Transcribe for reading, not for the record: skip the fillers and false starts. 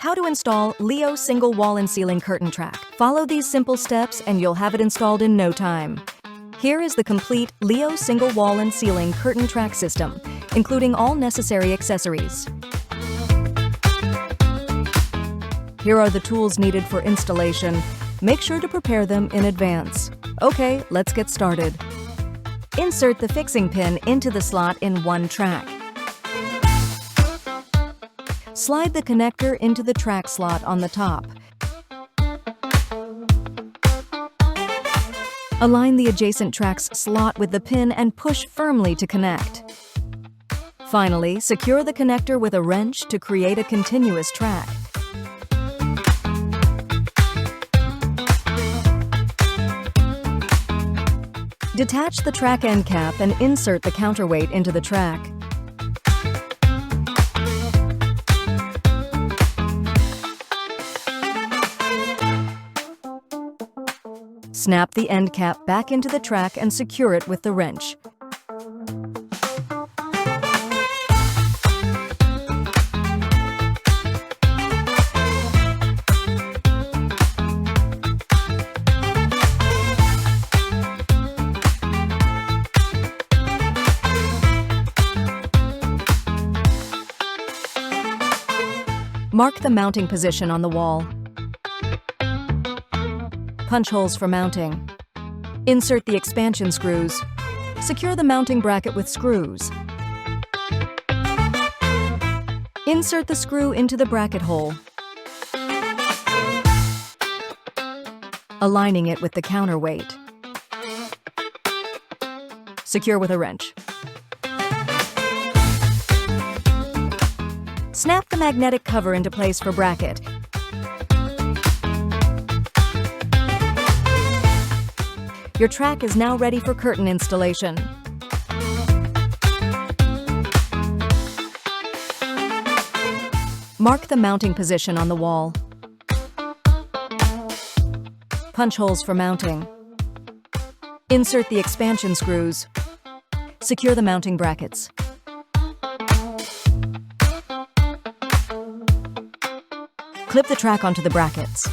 How to install Leo single wall and ceiling curtain track. Follow these simple steps and you'll have it installed in no time. Here is the complete Leo single wall and ceiling curtain track system, including all necessary accessories. Here are the tools needed for installation. Make sure to prepare them in advance. Okay, let's get started. Insert the fixing pin into the slot in one track. Slide the connector into the track slot on the top. Align the adjacent track's slot with the pin and push firmly to connect. Finally, secure the connector with a wrench to create a continuous track. Detach the track end cap and insert the counterweight into the track. Snap the end cap back into the track and secure it with the wrench. Mark the mounting position on the wall. Punch holes for mounting. Insert the expansion screws. Secure the mounting bracket with screws. Insert the screw into the bracket hole, aligning it with the counterweight. Secure with a wrench. Snap the magnetic cover into place for bracket. Your track is now ready for curtain installation. Mark the mounting position on the wall. Punch holes for mounting. Insert the expansion screws. Secure the mounting brackets. Clip the track onto the brackets.